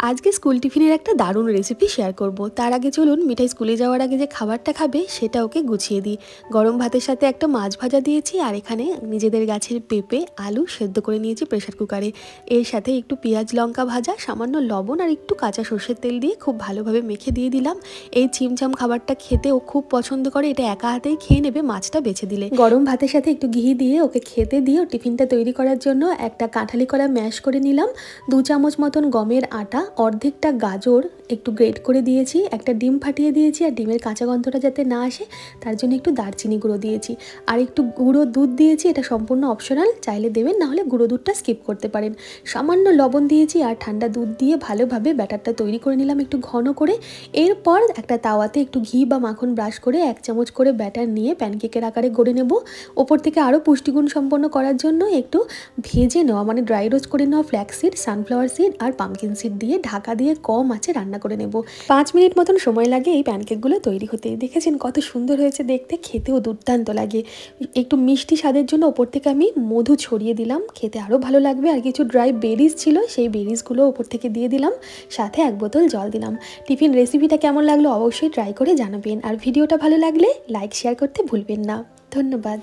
আজকে স্কুল টিফিনের একটা দারুণ রেসিপি শেয়ার করব। তার আগে চলুন মিঠাই স্কুলে যাওয়ার আগে যে খাবারটা খাবে সেটা ওকে গুছিয়ে দিই। গরম ভাতের সাথে একটা মাছ ভাজা দিয়েছি, আর এখানে নিজেদের গাছের পেঁপে আলু সেদ্ধ করে নিয়েছি প্রেসার কুকারে। এর সাথে একটু পেঁয়াজ লঙ্কা ভাজা, সামান্য লবণ আর একটু কাঁচা সর্ষের তেল দিয়ে খুব ভালোভাবে মেখে দিয়ে দিলাম। এই চিমচাম খাবারটা খেতে ও খুব পছন্দ করে, এটা একা হাতেই খেয়ে নেবে মাছটা বেছে দিলে। গরম ভাতের সাথে একটু ঘি দিয়ে ওকে খেতে দিয়ে টিফিনটা তৈরি করার জন্য একটা কাঁঠালি কলা ম্যাশ করে নিলাম, 2 চামচ মতন গমের আটা, অর্ধেকটা গাজর একটু গ্রেট করে দিয়েছি, একটা ডিম ফাটিয়ে দিয়েছি, আর ডিমের কাঁচা গন্ধটা যাতে না আসে তার জন্য একটু দারচিনি গুঁড়ো দিয়েছি, আর একটু গুঁড়ো দুধ দিয়েছি। এটা সম্পূর্ণ অপশনাল, চাইলে দেবেন, না হলে গুঁড়ো দুধটা স্কিপ করতে পারেন। সামান্য লবণ দিয়েছি আর ঠান্ডা দুধ দিয়ে ভালোভাবে ব্যাটারটা তৈরি করে নিলাম একটু ঘন করে। এরপর একটা তাওয়াতে একটু ঘি বা মাখন ব্রাশ করে 1 চামচ করে ব্যাটার নিয়ে প্যানকেকের আকারে গড়ে নেব। ওপর থেকে আরও পুষ্টিগুণ সম্পন্ন করার জন্য একটু ভেজে নেওয়া মানে ড্রাই রোস্ট করে নেওয়া ফ্ল্যাক্স সিড, সানফ্লাওয়ার সিড আর পামকিন সিড দিয়ে ঢাকা দিয়ে কম আঁচে রান্না করে নেব। 5 মিনিট মতন সময় লাগে এই প্যানকেকগুলো তৈরি হতে। দেখেছেন কত সুন্দর হয়েছে দেখতে, খেতেও দুর্দান্ত লাগে। একটু মিষ্টি স্বাদের জন্য ওপর থেকে আমি মধু ছড়িয়ে দিলাম, খেতে আরও ভালো লাগবে। আর কিছু ড্রাই বেরিজ ছিল, সেই বেরিজগুলো ওপর থেকে দিয়ে দিলাম, সাথে 1 বোতল জল দিলাম। টিফিন রেসিপিটা কেমন লাগলো অবশ্যই ট্রাই করে জানাবেন, আর ভিডিওটা ভালো লাগলে লাইক শেয়ার করতে ভুলবেন না। ধন্যবাদ।